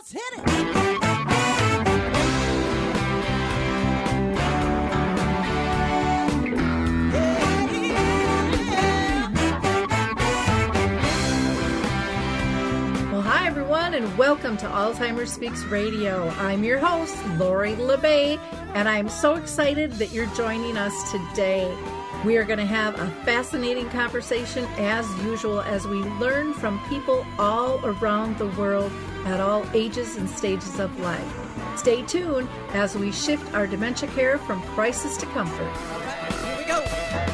Let's hit it. Hi, everyone, and welcome to Alzheimer Speaks Radio. I'm your host, Lori La Bey, and I'm so excited that you're joining us today. We are going to have a fascinating conversation as usual as we learn from people all around the world at all ages and stages of life. Stay tuned as we shift our dementia care from crisis to comfort. All right, here we go.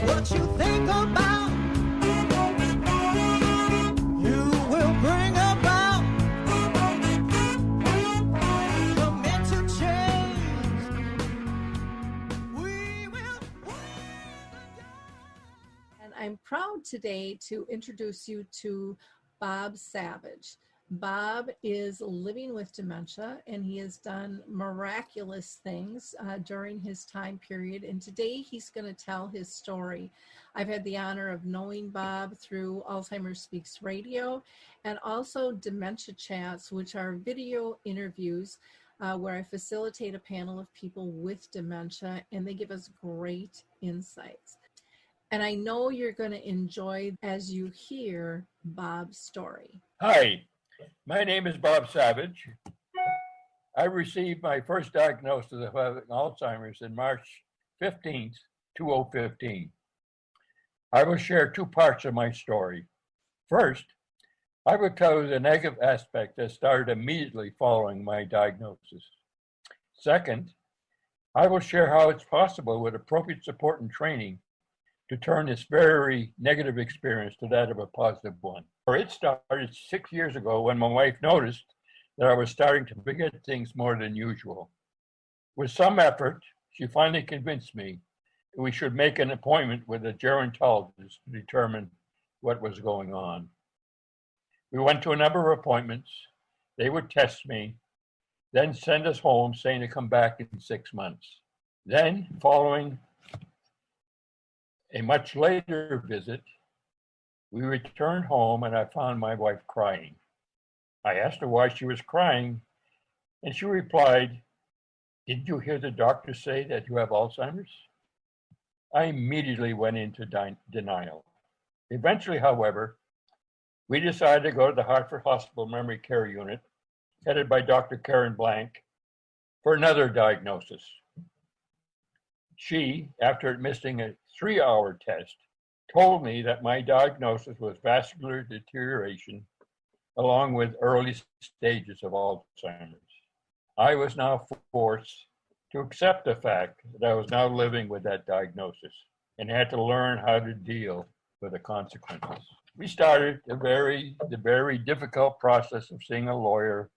What you think about, you will bring about. Commit to change. We will win. And I'm proud today to introduce you to Bob Savage. Bob is living with dementia, and he has done miraculous things during his time period. And today he's going to tell his story. I've had the honor of knowing Bob through Alzheimer Speaks Radio and also Dementia Chats, which are video interviews where I facilitate a panel of people with dementia, and they give us great insights. And I know you're going to enjoy as you hear Bob's story. Hi, my name is Bob Savage. I received my first diagnosis of having Alzheimer's in March 15th, 2015. I will share two parts of my story. First, I will tell you the negative aspect that started immediately following my diagnosis. Second, I will share how it's possible with appropriate support and training to turn this very negative experience to that of a positive one. It started 6 years ago when my wife noticed that I was starting to forget things more than usual. With some effort, she finally convinced me that we should make an appointment with a gerontologist to determine what was going on. We went to a number of appointments. They would test me, then send us home saying to come back in 6 months. Then, following a much later visit, we returned home and I found my wife crying. I asked her why she was crying, and she replied, "Didn't you hear the doctor say that you have Alzheimer's?" I immediately went into denial. Eventually, however, we decided to go to the Hartford Hospital Memory Care Unit, headed by Dr. Karen Blank, for another diagnosis. She, after missing a 3-hour test, told me that my diagnosis was vascular deterioration along with early stages of Alzheimer's. I was now forced to accept the fact that I was now living with that diagnosis and had to learn how to deal with the consequences. We started the very difficult process of seeing a lawyer,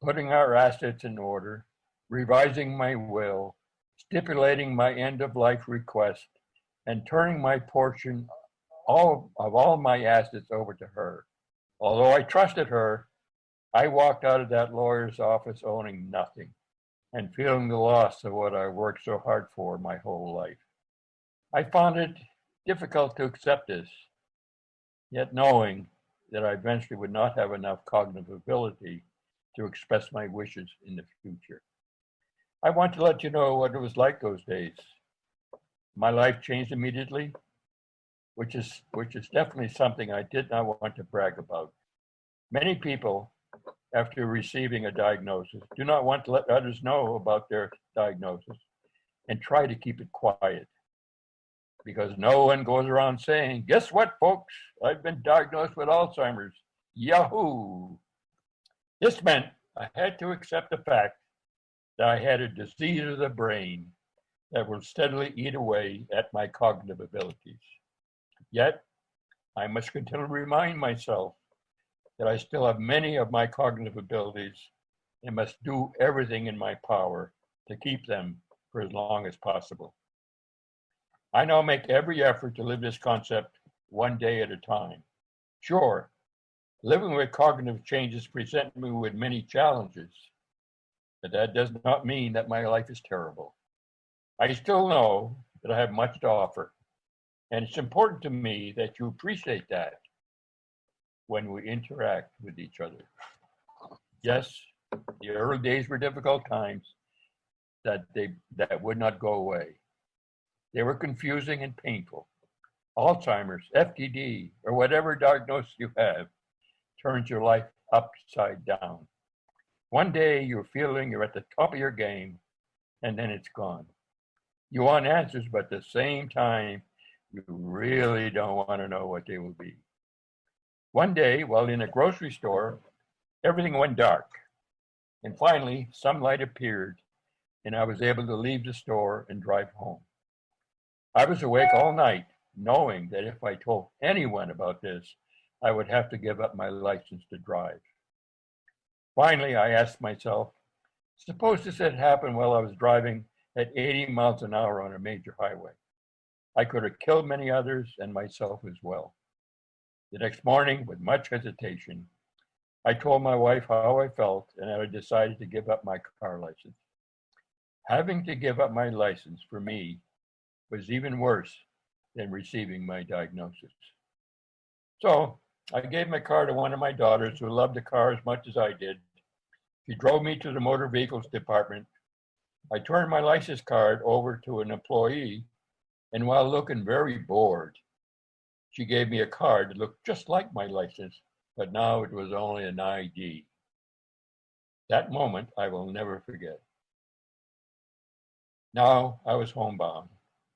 putting our assets in order, revising my will, stipulating my end-of-life request, and turning my portion of all my assets over to her. Although I trusted her, I walked out of that lawyer's office owning nothing and feeling the loss of what I worked so hard for my whole life. I found it difficult to accept this, yet knowing that I eventually would not have enough cognitive ability to express my wishes in the future. I want to let you know what it was like those days. My life changed immediately, which is definitely something I did not want to brag about. Many people, after receiving a diagnosis, do not want to let others know about their diagnosis and try to keep it quiet, because no one goes around saying, "Guess what, folks? I've been diagnosed with Alzheimer's. Yahoo!" This meant I had to accept the fact that I had a disease of the brain that will steadily eat away at my cognitive abilities. Yet, I must continue to remind myself that I still have many of my cognitive abilities and must do everything in my power to keep them for as long as possible. I now make every effort to live this concept one day at a time. Sure, living with cognitive changes present me with many challenges, but that does not mean that my life is terrible. I still know that I have much to offer, and it's important to me that you appreciate that when we interact with each other. Yes, The early days were difficult times that would not go away. They were confusing and painful. Alzheimer's, FTD, or whatever diagnosis you have turns your life upside down. One day you're feeling you're at the top of your game, and then it's gone. You want answers, but at the same time, you really don't want to know what they will be. One day, while in a grocery store, everything went dark. And finally, some light appeared, and I was able to leave the store and drive home. I was awake all night, knowing that if I told anyone about this, I would have to give up my license to drive. Finally, I asked myself, suppose this had happened while I was driving at 80 miles an hour on a major highway. I could have killed many others and myself as well. The next morning, with much hesitation, I told my wife how I felt and I decided to give up my car license. Having to give up my license for me was even worse than receiving my diagnosis. So I gave my car to one of my daughters who loved the car as much as I did. She drove me to the motor vehicles department. I turned my license card over to an employee, and while looking very bored, she gave me a card that looked just like my license, but now it was only an ID. That moment I will never forget. Now I was homebound,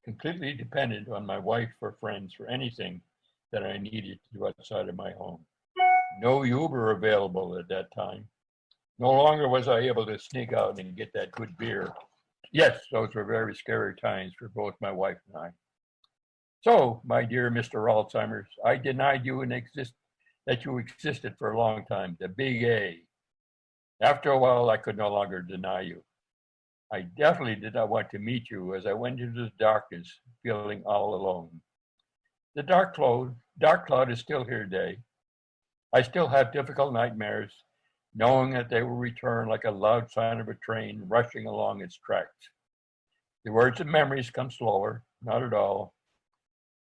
completely dependent on my wife or friends for anything that I needed to do outside of my home. No Uber available at that time. No longer was I able to sneak out and get that good beer. Yes, those were very scary times for both my wife and I. So, my dear Mr. Alzheimer's, I denied you that you existed for a long time, the big A. After a while, I could no longer deny you. I definitely did not want to meet you as I went into the darkness, feeling all alone. The dark cloud is still here today. I still have difficult nightmares, knowing that they will return like a loud sound of a train rushing along its tracks. The words and memories come slower, not at all.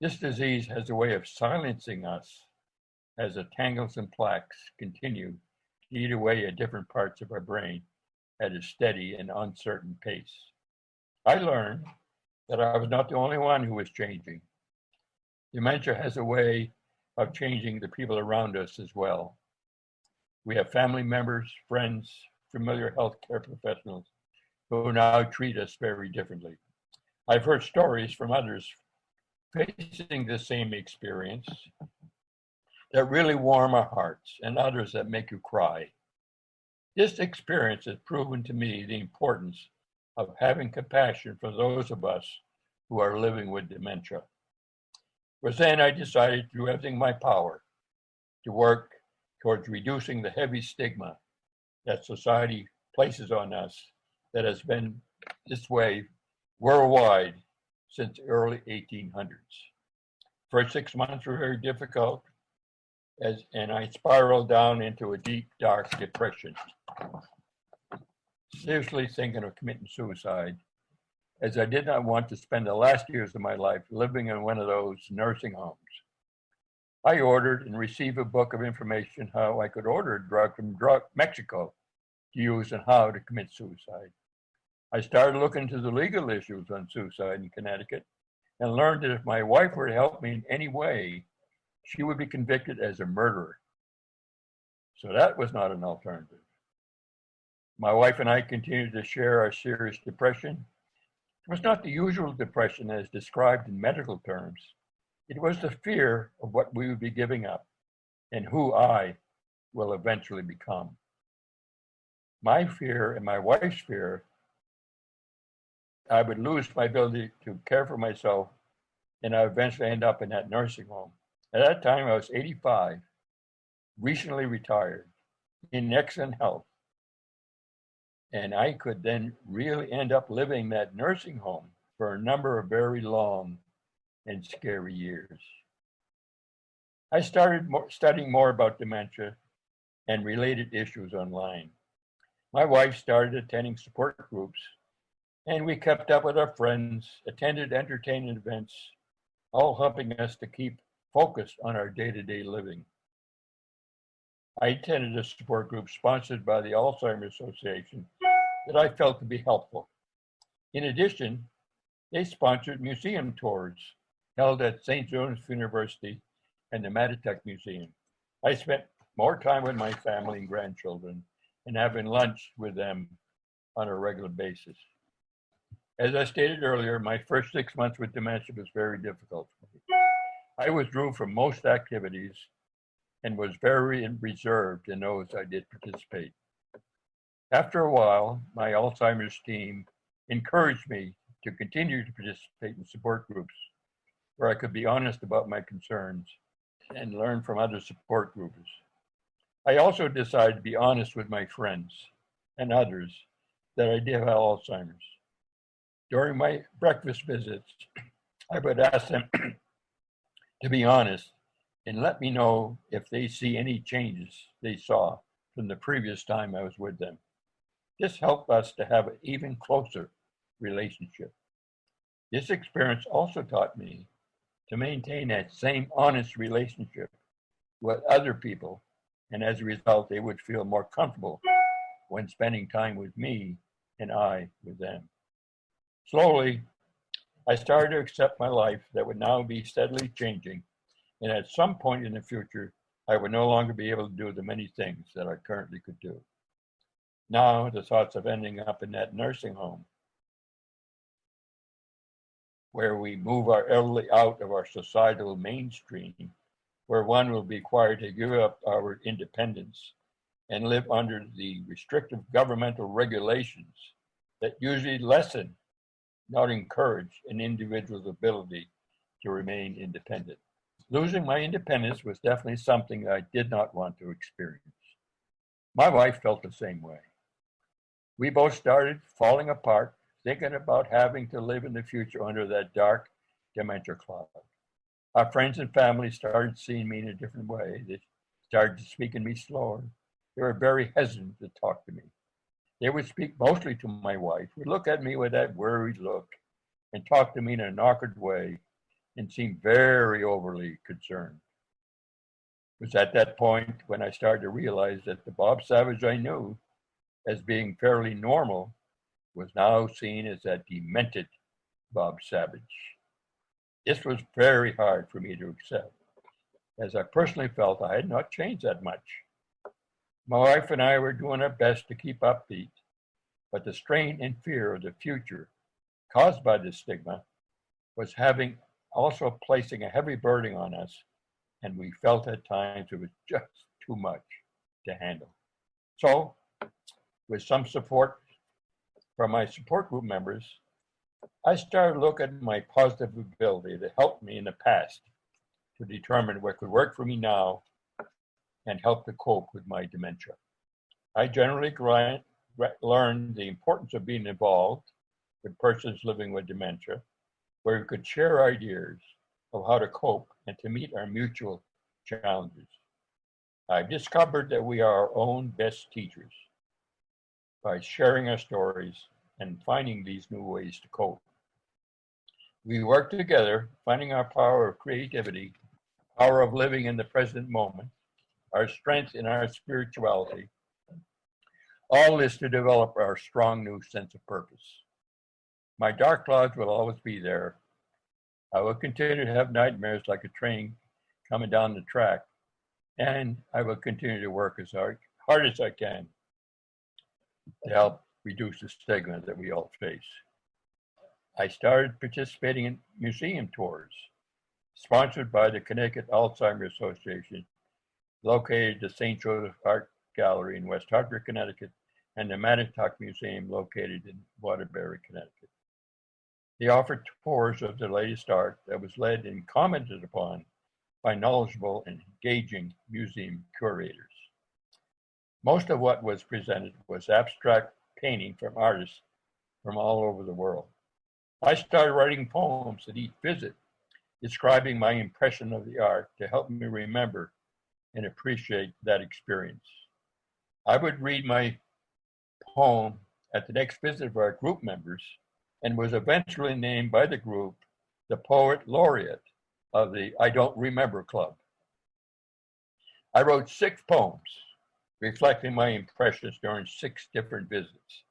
This disease has a way of silencing us as the tangles and plaques continue to eat away at different parts of our brain at a steady and uncertain pace. I learned that I was not the only one who was changing. Dementia has a way of changing the people around us as well. We have family members, friends, familiar healthcare professionals who now treat us very differently. I've heard stories from others facing the same experience that really warm our hearts and others that make you cry. This experience has proven to me the importance of having compassion for those of us who are living with dementia. For then I decided to do everything in my power to work towards reducing the heavy stigma that society places on us that has been this way worldwide since the early 1800s. First 6 months were very difficult, and I spiraled down into a deep, dark depression, seriously thinking of committing suicide, as I did not want to spend the last years of my life living in one of those nursing homes. I ordered and received a book of information how I could order a drug from Mexico to use and how to commit suicide. I started looking into the legal issues on suicide in Connecticut and learned that if my wife were to help me in any way, she would be convicted as a murderer. So that was not an alternative. My wife and I continued to share our serious depression. It was not the usual depression as described in medical terms. It was the fear of what we would be giving up and who I will eventually become. My fear and my wife's fear, I would lose my ability to care for myself and I would eventually end up in that nursing home. At that time, I was 85, recently retired, in excellent health. And I could then really end up living that nursing home for a number of very long and scary years. I started studying more about dementia and related issues online. My wife started attending support groups, and we kept up with our friends, attended entertainment events, all helping us to keep focused on our day-to-day living. I attended a support group sponsored by the Alzheimer Association that I felt could be helpful. In addition, they sponsored museum tours held at St. Joseph's University and the Matitech Museum. I spent more time with my family and grandchildren and having lunch with them on a regular basis. As I stated earlier, my first 6 months with dementia was very difficult for me. I withdrew from most activities and was very reserved in those I did participate. After a while, my Alzheimer's team encouraged me to continue to participate in support groups where I could be honest about my concerns and learn from other support groups. I also decided to be honest with my friends and others that I did have Alzheimer's. During my breakfast visits, I would ask them to be honest and let me know if they see any changes they saw from the previous time I was with them. This helped us to have an even closer relationship. This experience also taught me to maintain that same honest relationship with other people, and as a result, they would feel more comfortable when spending time with me and I with them. Slowly, I started to accept my life that would now be steadily changing, and at some point in the future, I would no longer be able to do the many things that I currently could do. Now, the thoughts of ending up in that nursing home where we move our elderly out of our societal mainstream, where one will be required to give up our independence and live under the restrictive governmental regulations that usually lessen, not encourage, an individual's ability to remain independent. Losing my independence was definitely something I did not want to experience. My wife felt the same way. We both started falling apart, thinking about having to live in the future under that dark dementia cloud. Our friends and family started seeing me in a different way. They started speaking to me slower. They were very hesitant to talk to me. They would speak mostly to my wife, would look at me with that worried look and talk to me in an awkward way and seem very overly concerned. It was at that point when I started to realize that the Bob Savage I knew as being fairly normal was now seen as that demented Bob Savage. This was very hard for me to accept, as I personally felt I had not changed that much. My wife and I were doing our best to keep upbeat, but the strain and fear of the future caused by this stigma was also placing a heavy burden on us, and we felt at times it was just too much to handle. So, with some support from my support group members, I started looking at my positive ability that helped me in the past to determine what could work for me now and help to cope with my dementia. I generally learned the importance of being involved with persons living with dementia, where we could share ideas of how to cope and to meet our mutual challenges. I've discovered that we are our own best teachers by sharing our stories and finding these new ways to cope. We work together, finding our power of creativity, power of living in the present moment, our strength in our spirituality, all this to develop our strong new sense of purpose. My dark clouds will always be there. I will continue to have nightmares like a train coming down the track, and I will continue to work as hard as I can to help reduce the stigma that we all face. I started participating in museum tours sponsored by the Connecticut Alzheimer Association, located at the St. Joseph Art Gallery in West Hartford, Connecticut, and the Matitech Museum located in Waterbury, Connecticut. They offered tours of the latest art that was led and commented upon by knowledgeable and engaging museum curators. Most of what was presented was abstract painting from artists from all over the world. I started writing poems at each visit, describing my impression of the art to help me remember and appreciate that experience. I would read my poem at the next visit of our group members and was eventually named by the group the poet laureate of the I Don't Remember Club. I wrote 6 poems reflecting my impressions during 6 different visits.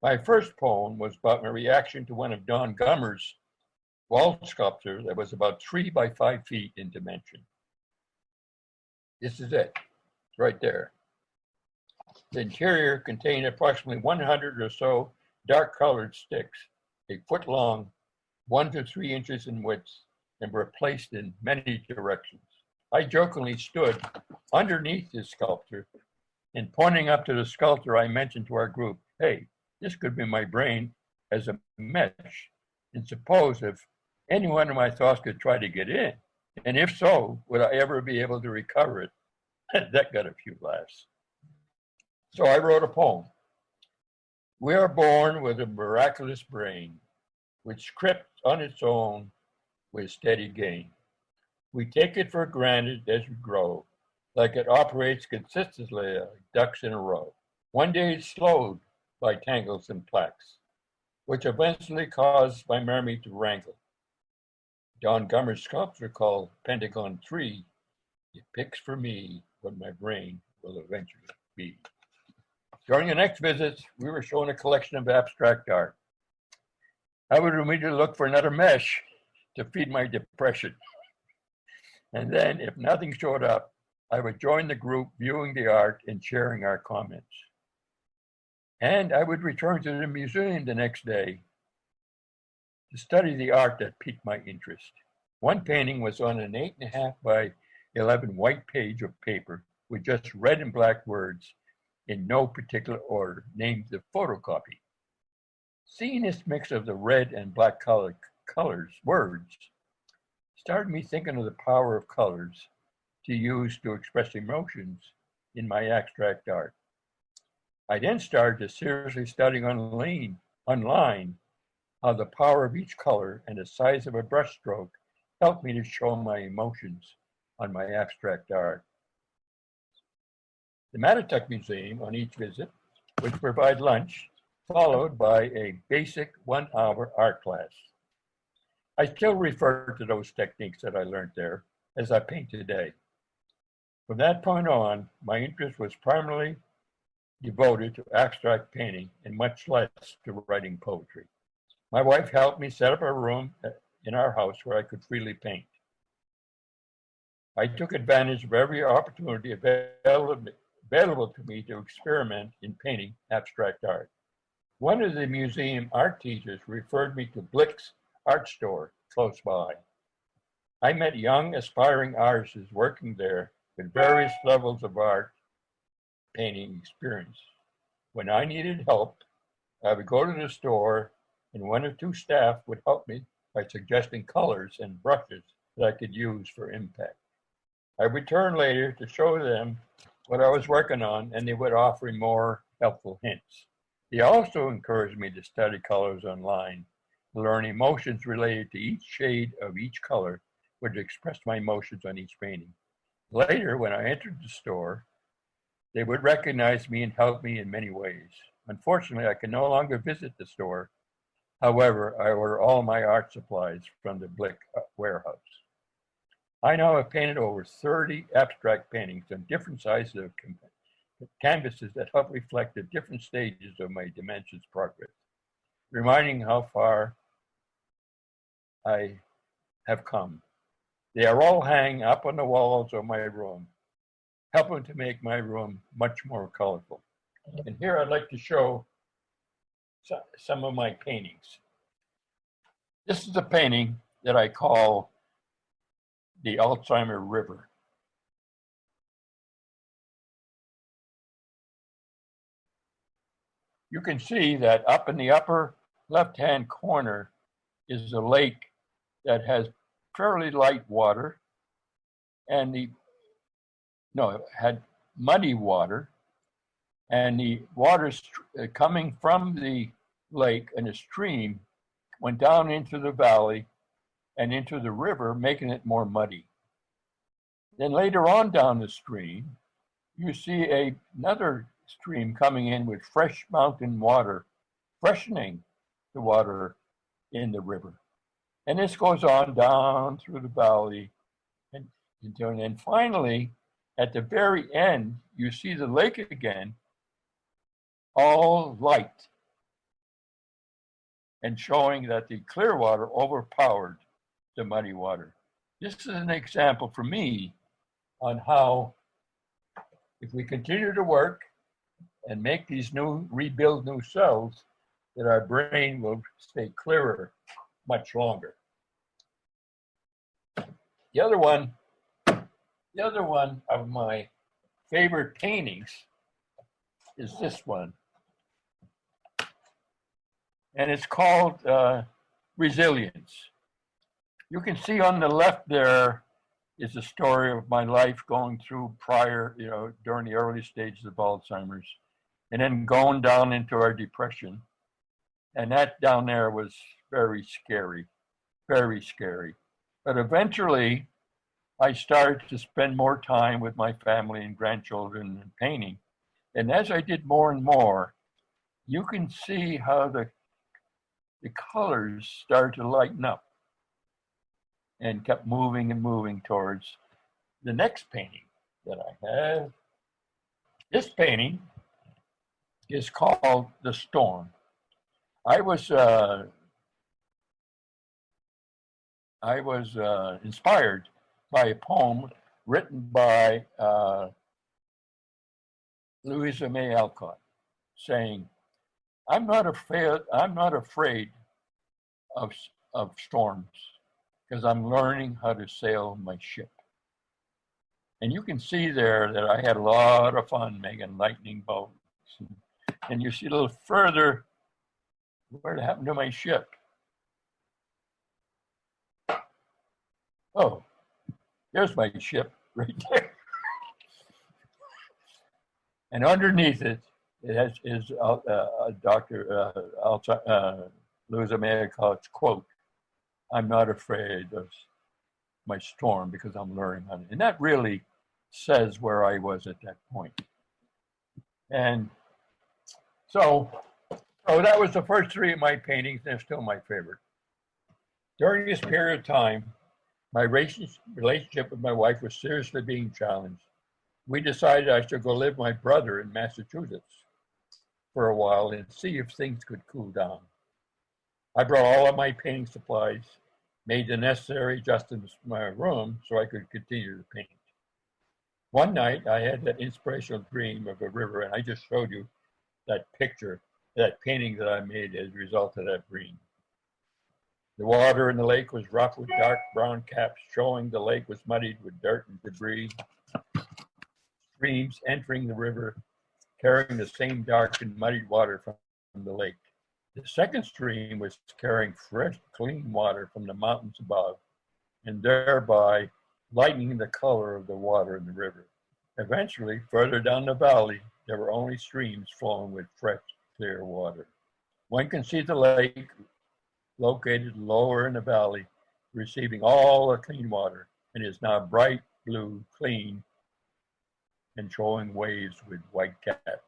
My first poem was about my reaction to one of Don Gummer's wall sculpture that was about 3 by 5 feet in dimension. This is it, it's right there. The interior contained approximately 100 or so dark colored sticks, a foot long, 1 to 3 inches in width, and were placed in many directions. I jokingly stood underneath this sculpture, and pointing up to the sculptor, I mentioned to our group, hey, this could be my brain as a mesh, and suppose if any one of my thoughts could try to get in, and if so, would I ever be able to recover it? That got a few laughs. So I wrote a poem. We are born with a miraculous brain, which scripts on its own with steady gain. We take it for granted as we grow, like it operates consistently like ducks in a row. One day it's slowed by tangles and plaques, which eventually cause my memory to wrangle. Don Gummer's sculpture called Pentagon 3 depicts for me what my brain will eventually be. During the next visits, we were shown a collection of abstract art. I would immediately look for another mesh to feed my depression. And then, if nothing showed up, I would join the group viewing the art and sharing our comments. And I would return to the museum the next day to study the art that piqued my interest. One painting was on an 8.5 by 11 white page of paper with just red and black words in no particular order, named the photocopy. Seeing this mix of the red and black words, started me thinking of the power of colors to use to express emotions in my abstract art. I then started to seriously study online how the power of each color and the size of a brushstroke helped me to show my emotions on my abstract art. The Mattituck Museum on each visit would provide lunch, followed by a basic 1-hour art class. I still refer to those techniques that I learned there as I paint today. From that point on, my interest was primarily devoted to abstract painting and much less to writing poetry. My wife helped me set up a room in our house where I could freely paint. I took advantage of every opportunity available to me to experiment in painting abstract art. One of the museum art teachers referred me to Blick's art store close by. I met young aspiring artists working there with various levels of art painting experience. When I needed help, I would go to the store and 1 or 2 staff would help me by suggesting colors and brushes that I could use for impact. I would return later to show them what I was working on, and they would offer me more helpful hints. They also encouraged me to study colors online, learn emotions related to each shade of each color, which expressed my emotions on each painting. Later, when I entered the store, they would recognize me and help me in many ways. Unfortunately, I can no longer visit the store. However, I order all my art supplies from the Blick warehouse. I now have painted over 30 abstract paintings on different sizes of canvases that help reflect the different stages of my Dementia's progress, reminding how far I have come. They are all hanging up on the walls of my room, helping to make my room much more colorful. And here I'd like to show some of my paintings. This is a painting that I call the Alzheimer River. You can see that up in the upper left-hand corner is a lake that has fairly light water and it had muddy water, and the water coming from the lake and the stream went down into the valley and into the river, making it more muddy. Then later on down the stream, you see another stream coming in with fresh mountain water, freshening the water in the river. And this goes on down through the valley and finally At the very end, you see the lake again, all light, and showing that the clear water overpowered the muddy water. This is an example for me on how, if we continue to work and make these rebuild new cells, that our brain will stay clearer much longer. The other one of my favorite paintings is this one. And it's called Resilience. You can see on the left there is the story of my life going through during the early stages of Alzheimer's, and then going down into our depression. And that down there was very scary, very scary. But eventually, I started to spend more time with my family and grandchildren and painting. And as I did more and more, you can see how the colors started to lighten up and kept moving and moving towards the next painting that I have. This painting is called The Storm. I was inspired by a poem written by Louisa May Alcott, saying, I'm not afraid of storms, because I'm learning how to sail my ship. And you can see there that I had a lot of fun making lightning bolts. And you see a little further what happened to my ship. Oh, there's my ship right there. And underneath it, is Dr. Louisa May Alcott's quote, I'm not afraid of my storm because I'm learning on it. And that really says where I was at that point. And so that was the first three of my paintings, and they're still my favorite. During this period of time, my relationship with my wife was seriously being challenged. We decided I should go live with my brother in Massachusetts for a while and see if things could cool down. I brought all of my painting supplies, made the necessary adjustments to my room so I could continue to paint. One night, I had that inspirational dream of a river, and I just showed you that picture, that painting that I made as a result of that dream. The water in the lake was rough with dark brown caps, showing the lake was muddied with dirt and debris. Streams entering the river, carrying the same dark and muddied water from the lake. The second stream was carrying fresh, clean water from the mountains above, and thereby lightening the color of the water in the river. Eventually, further down the valley, there were only streams flowing with fresh, clear water. One can see the lake located lower in the valley, receiving all the clean water, and is now bright blue, clean, and showing waves with white caps.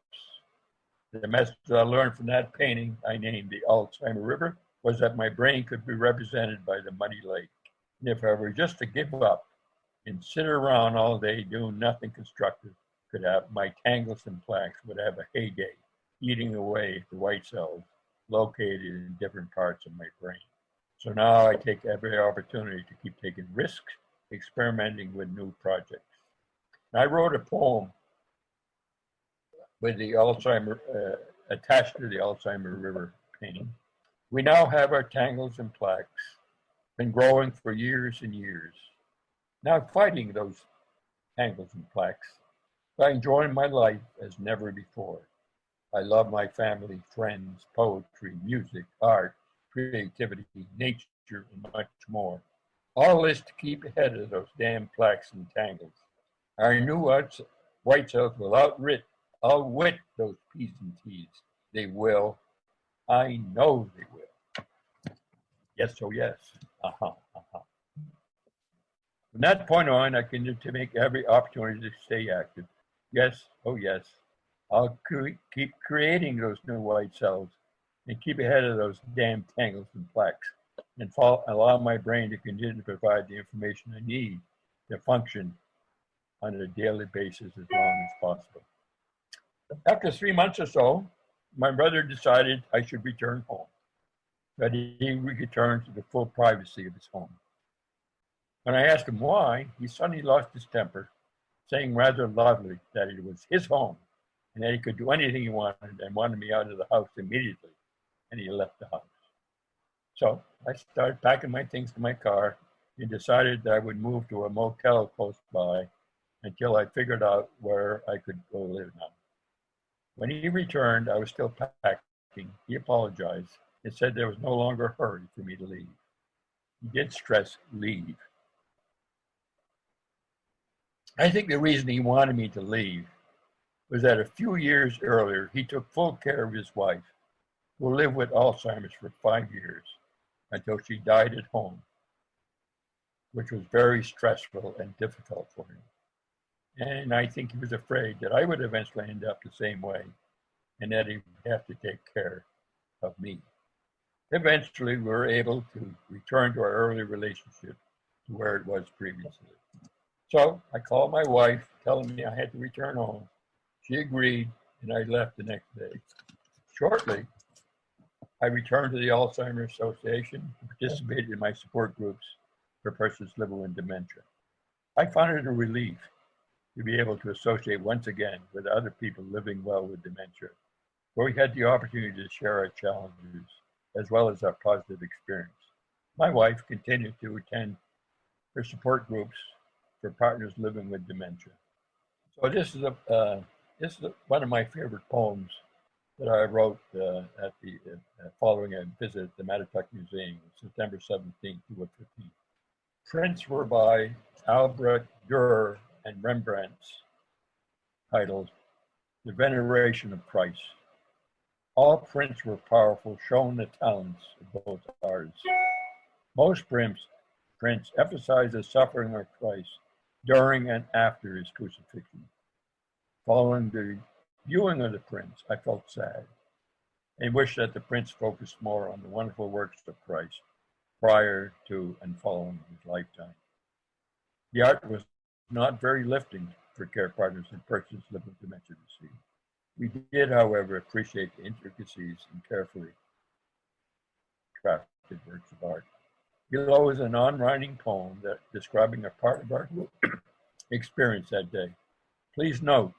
The message I learned from that painting, I named the Alzheimer River, was that my brain could be represented by the muddy lake. And if I were just to give up and sit around all day doing nothing constructive, my tangles and plaques would have a heyday, eating away the white cells located in different parts of my brain. So now I take every opportunity to keep taking risks, experimenting with new projects. And I wrote a poem with the Alzheimer, attached to the Alzheimer River painting. We now have our tangles and plaques, been growing for years and years. Now fighting those tangles and plaques by enjoying my life as never before. I love my family, friends, poetry, music, art, creativity, nature, and much more. All this to keep ahead of those damn plaques and tangles. Our new white cells will outwit those P's and T's. They will. I know they will. Yes, oh yes. From that point on, I continue to make every opportunity to stay active. Yes, oh yes. I'll keep creating those new white cells and keep ahead of those damn tangles and plaques and allow my brain to continue to provide the information I need to function on a daily basis as long as possible. After 3 months or so, my brother decided I should return home, that he would return to the full privacy of his home. When I asked him why, he suddenly lost his temper, saying rather loudly that it was his home and that he could do anything he wanted and wanted me out of the house immediately, and he left the house. So I started packing my things to my car and decided that I would move to a motel close by until I figured out where I could go live now. When he returned, I was still packing. He apologized and said there was no longer a hurry for me to leave. He did stress leave. I think the reason he wanted me to leave was that a few years earlier, he took full care of his wife, who lived with Alzheimer's for 5 years until she died at home, which was very stressful and difficult for him. And I think he was afraid that I would eventually end up the same way and that he would have to take care of me. Eventually, we were able to return to our early relationship to where it was previously. So I called my wife, telling me I had to return home. She agreed, and I left the next day. Shortly, I returned to the Alzheimer's Association and participated in my support groups for persons living with dementia. I found it a relief to be able to associate once again with other people living well with dementia, where we had the opportunity to share our challenges as well as our positive experience. My wife continued to attend her support groups for partners living with dementia. So this is one of my favorite poems that I wrote at the following a visit at the Mattatuck Museum, September 17th to 15th. Prints were by Albrecht Dürer and Rembrandt's, titled The Veneration of Christ. All prints were powerful, showing the talents of both artists. Most prints emphasize the suffering of Christ during and after his crucifixion. Following the viewing of the prints, I felt sad and wished that the prints focused more on the wonderful works of Christ prior to and following his lifetime. The art was not very lifting for care partners and persons living with dementia to see. We did, however, appreciate the intricacies and carefully crafted works of art. Below is a non-writing poem that describing a part of our group experience that day. Please note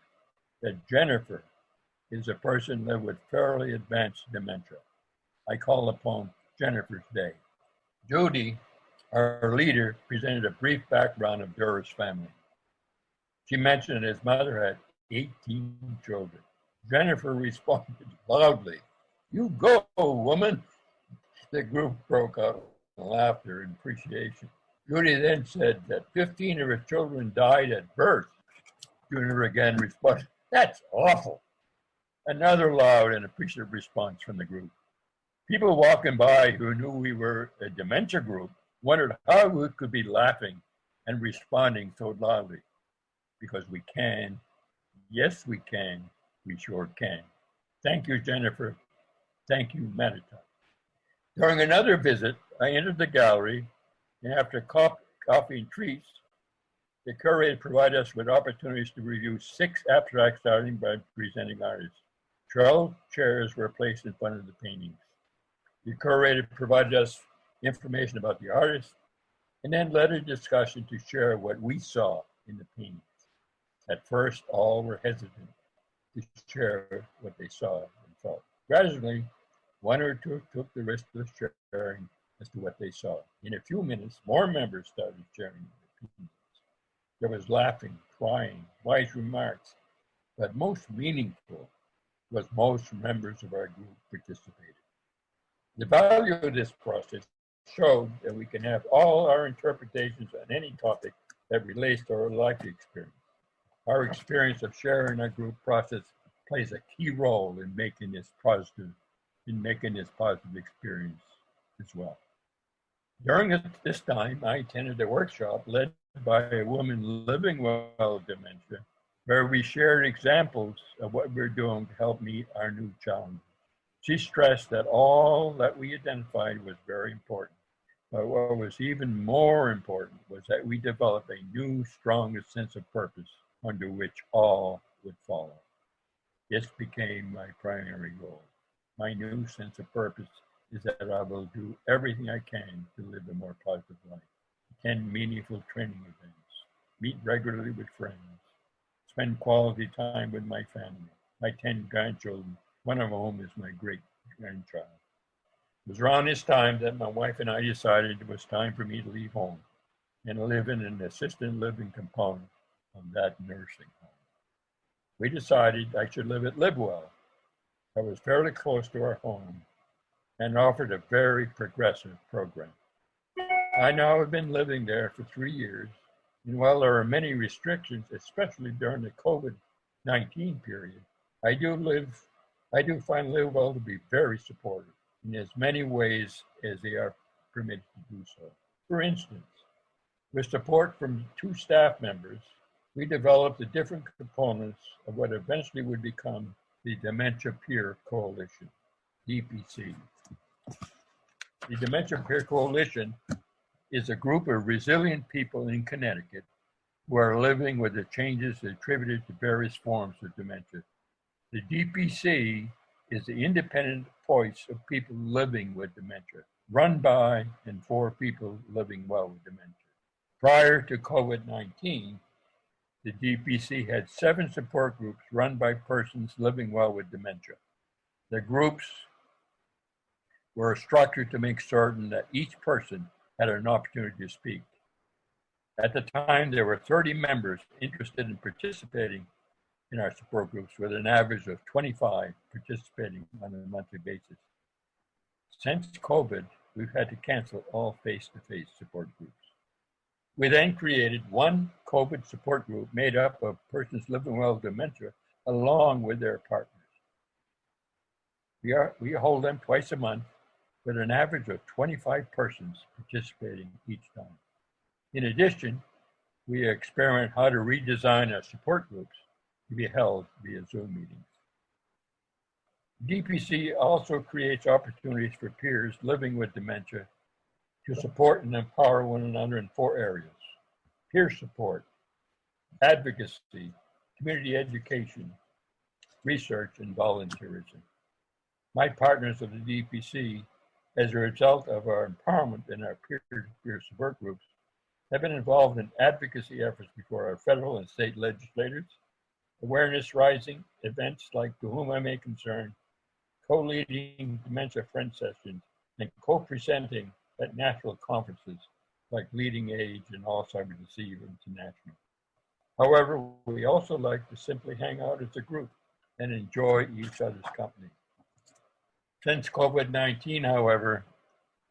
that Jennifer is a person living with fairly advanced dementia. I call the poem Jennifer's Day. Judy, our leader, presented a brief background of Durer's family. She mentioned his mother had 18 children. Jennifer responded loudly, "You go, woman." The group broke out in laughter and appreciation. Judy then said that 15 of her children died at birth. Junior again responded, "That's awful." Another loud and appreciative response from the group. People walking by who knew we were a dementia group wondered how we could be laughing and responding so loudly. Because we can. Yes, we can. We sure can. Thank you, Jennifer. Thank you, Mattatuck. During another visit, I entered the gallery, and after coffee and treats, the curator provided us with opportunities to review 6 abstracts starting by presenting artists. 12 chairs were placed in front of the paintings. The curator provided us information about the artist and then led a discussion to share what we saw in the paintings. At first, all were hesitant to share what they saw and felt. Gradually, one or two took the risk of sharing as to what they saw. In a few minutes, more members started sharing their opinions. There was laughing, crying, wise remarks, but most meaningful was most members of our group participated. The value of this process showed that we can have all our interpretations on any topic that relates to our life experience. Our experience of sharing our group process plays a key role in making this positive experience as well. During this time, I attended a workshop led by a woman living well with dementia, where we shared examples of what we're doing to help meet our new challenges. She stressed that all that we identified was very important. But what was even more important was that we developed a new, stronger sense of purpose under which all would follow. This became my primary goal. My new sense of purpose is that I will do everything I can to live a more positive life, attend meaningful training events, meet regularly with friends, spend quality time with my family, my 10 grandchildren, one of whom is my great-grandchild. It was around this time that my wife and I decided it was time for me to leave home and live in an assisted living component of that nursing home. We decided I should live at Livewell. I was fairly close to our home and offered a very progressive program. I now have been living there for 3 years, and while there are many restrictions, especially during the COVID-19 period, I do find Livewell to be very supportive in as many ways as they are permitted to do so. For instance, with support from 2 staff members, we developed the different components of what eventually would become the Dementia Peer Coalition, DPC. The Dementia Peer Coalition is a group of resilient people in Connecticut who are living with the changes attributed to various forms of dementia. The DPC is the independent voice of people living with dementia, run by and for people living well with dementia. Prior to COVID-19, the DPC had 7 support groups run by persons living well with dementia. The groups were structured to make certain that each person had an opportunity to speak. At the time, there were 30 members interested in participating in our support groups, with an average of 25 participating on a monthly basis. Since COVID, we've had to cancel all face-to-face support groups. We then created one COVID support group made up of persons living well with dementia along with their partners. We hold them twice a month with an average of 25 persons participating each time. In addition, we experiment how to redesign our support groups to be held via Zoom meetings. DPC also creates opportunities for peers living with dementia to support and empower one another in 4 areas: peer support, advocacy, community education, research, and volunteerism. My partners of the DPC, as a result of our empowerment in our peer-to-peer support groups, have been involved in advocacy efforts before our federal and state legislators, awareness rising events like To Whom I May Concern, co-leading Dementia Friend Sessions, and co-presenting at national conferences like Leading Age and Alzheimer's Disease International. However, we also like to simply hang out as a group and enjoy each other's company. Since COVID-19, however,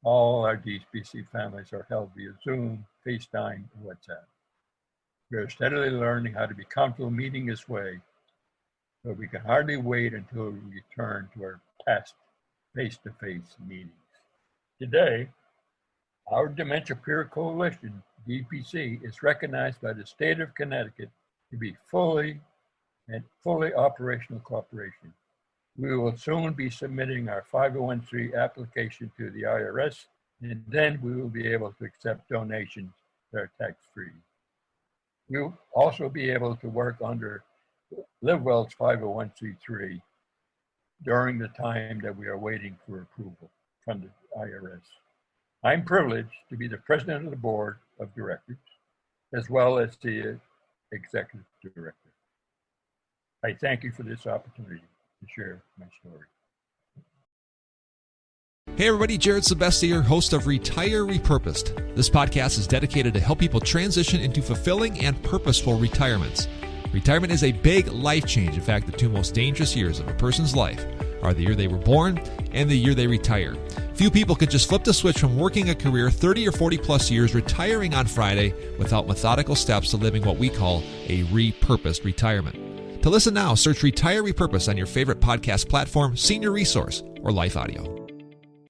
all our DPC families are held via Zoom, FaceTime, and WhatsApp. We are steadily learning how to be comfortable meeting this way, but we can hardly wait until we return to our past face-to-face meetings. Today, our Dementia Peer Coalition, DPC, is recognized by the state of Connecticut to be fully operational corporation. We will soon be submitting our 501(c) application to the IRS, and then we will be able to accept donations that are tax-free. We'll also be able to work under Livewell's 501(c)(3) during the time that we are waiting for approval from the IRS. I'm privileged to be the president of the board of directors, as well as the executive director. I thank you for this opportunity to share my story. Hey everybody, Jared Sebesti here, host of Retire Repurposed. This podcast is dedicated to help people transition into fulfilling and purposeful retirements. Retirement is a big life change. In fact, the 2 most dangerous years of a person's life are the year they were born and the year they retire. Few people can just flip the switch from working a career 30 or 40 plus years, retiring on Friday, without methodical steps to living what we call a repurposed retirement. To listen now, search Retire Repurposed on your favorite podcast platform, Senior Resource, or Life Audio.